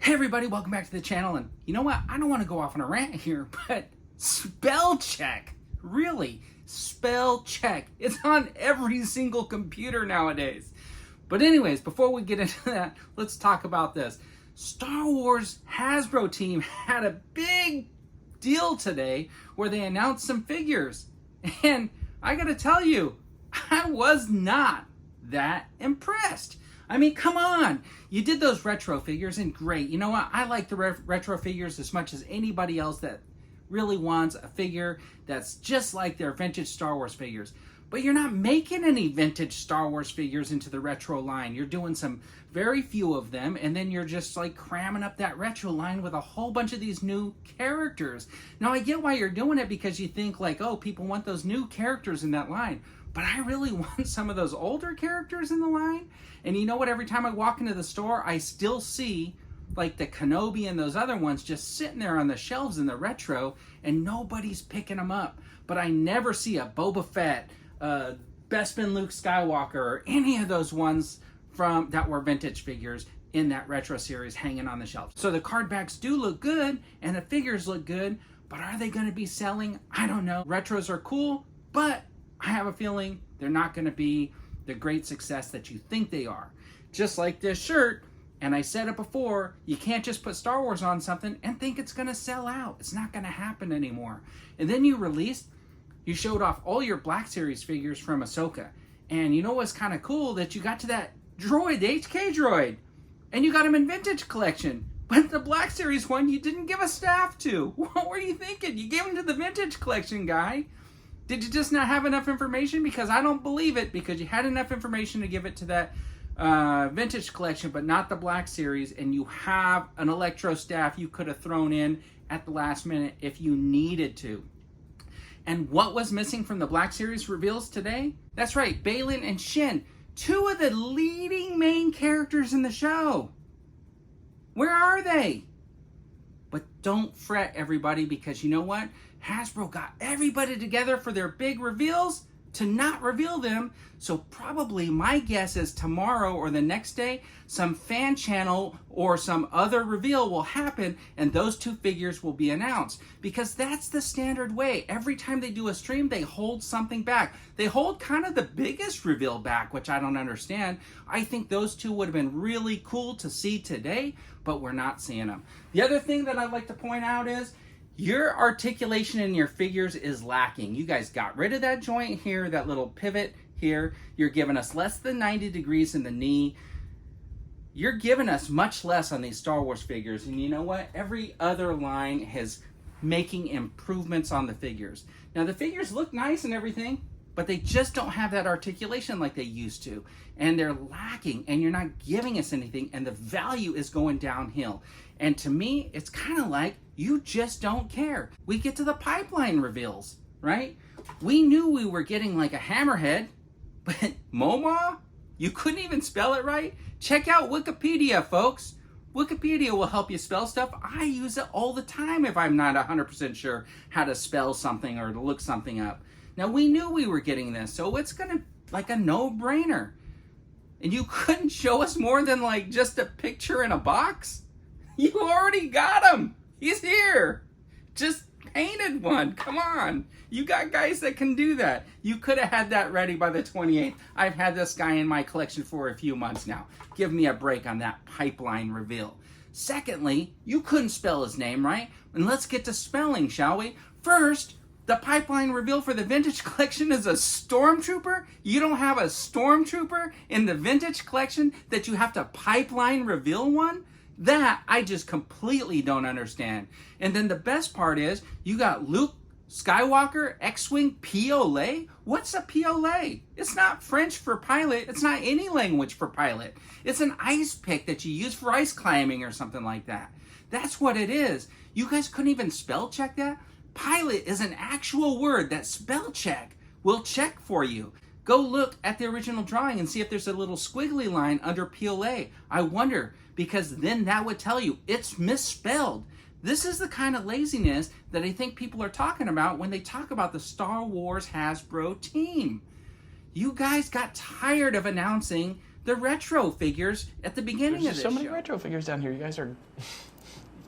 Hey everybody, welcome back to the channel. And you know what? I don't want to go off on a rant here, but spell check. Really, spell check. It's on every single computer nowadays. But anyways, before we get into that, let's talk about this. Star Wars Hasbro team had a big deal today where they announced some figures. And I gotta tell you, I was not that impressed. I mean, come on. You did those retro figures and great. You know what? I like the retro figures as much as anybody else that really wants a figure that's just like their vintage Star Wars figures. But you're not making any vintage Star Wars figures into the retro line. You're doing some very few of them, and then you're just like cramming up that retro line with a whole bunch of these new characters. Now, I get why you're doing it because you think like, oh, people want those new characters in that line. But I really want some of those older characters in the line. And you know what? Every time I walk into the store, I still see like the Kenobi and those other ones just sitting there on the shelves in the retro, and nobody's picking them up. But I never see a Boba Fett, Bespin Luke Skywalker, or any of those ones from that were vintage figures in that retro series hanging on the shelf. So the card backs do look good, and the figures look good, but are they going to be selling? I don't know. Retros are cool, but I have a feeling they're not going to be the great success that you think they are. Just like this shirt, and I said it before, you can't just put Star Wars on something and think it's going to sell out. It's not going to happen anymore. And then you showed off all your Black Series figures from Ahsoka. And you know what's kind of cool? That you got to that droid, the HK droid, and you got him in vintage collection. But the Black Series one, you didn't give a staff to. What were you thinking? You gave him to the vintage collection guy. Did you just not have enough information? Because I don't believe it, because you had enough information to give it to that vintage collection, but not the Black Series, and you have an Electro staff you could have thrown in at the last minute if you needed to. And what was missing from the Black Series reveals today? That's right, Baylan and Shin, two of the leading main characters in the show. Where are they? But don't fret, everybody, because you know what? Hasbro got everybody together for their big reveals to not reveal them. So probably my guess is tomorrow or the next day, some fan channel or some other reveal will happen and those two figures will be announced. Because that's the standard way. Every time they do a stream, they hold something back. They hold kind of the biggest reveal back, which I don't understand. I think those two would have been really cool to see today, but we're not seeing them. The other thing that I'd like to point out is your articulation in your figures is lacking. You guys got rid of that joint here, that little pivot here. You're giving us less than 90 degrees in the knee. You're giving us much less on these Star Wars figures. And you know what? Every other line is making improvements on the figures. Now, the figures look nice and everything, but they just don't have that articulation like they used to. And they're lacking, and you're not giving us anything, and the value is going downhill. And to me, it's kind of like you just don't care. We get to the pipeline reveals, right? We knew we were getting like a hammerhead, but Moma? You couldn't even spell it right? Check out Wikipedia, folks. Wikipedia will help you spell stuff. I use it all the time if I'm not 100% sure how to spell something or to look something up. Now, we knew we were getting this, so it's gonna like a no-brainer. And you couldn't show us more than like just a picture in a box? You already got him. He's here. Just painted one. Come on. You got guys that can do that. You could have had that ready by the 28th. I've had this guy in my collection for a few months now. Give me a break on that pipeline reveal. Secondly, you couldn't spell his name right. And let's get to spelling, shall we? First, the pipeline reveal for the vintage collection is a stormtrooper? You don't have a stormtrooper in the vintage collection that you have to pipeline reveal one? That I just completely don't understand. And then the best part is you got Luke Skywalker X-Wing POLA? What's a POLA? It's not French for pilot. It's not any language for pilot. It's an ice pick that you use for ice climbing or something like that. That's what it is. You guys couldn't even spell check that? Pilot is an actual word that spell check will check for you. Go look at the original drawing and see if there's a little squiggly line under POA. I wonder, because then that would tell you it's misspelled. This is the kind of laziness that I think people are talking about when they talk about the Star Wars Hasbro team. You guys got tired of announcing the retro figures at the beginning There's of this so many show. retro figures down here. You guys are...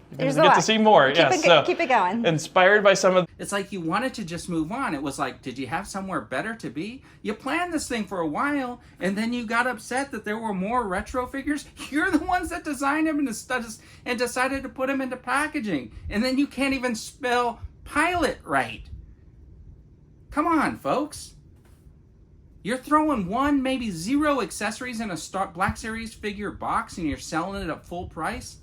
There's You're going to get to see more. Keep it going. Inspired by some of... It's like you wanted to just move on. It was like, did you have somewhere better to be? You planned this thing for a while, and then you got upset that there were more retro figures. You're the ones that designed them and decided to put them into packaging. And then you can't even spell pilot right. Come on, folks. You're throwing 1, maybe 0 accessories in a Black Series figure box, and you're selling it at full price?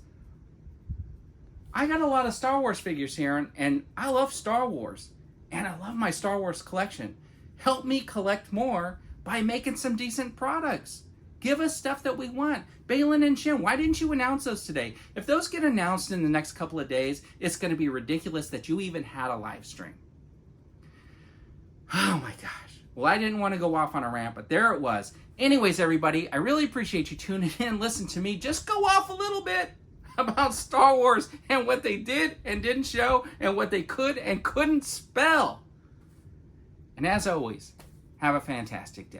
I got a lot of Star Wars figures here, and I love Star Wars. And I love my Star Wars collection. Help me collect more by making some decent products. Give us stuff that we want. Balin and Shin, why didn't you announce those today? If those get announced in the next couple of days, it's going to be ridiculous that you even had a live stream. Oh my gosh. Well, I didn't want to go off on a rant, but there it was. Anyways, everybody, I really appreciate you tuning in. Listen to me just go off a little bit about Star Wars and what they did and didn't show and what they could and couldn't spell. And as always, have a fantastic day.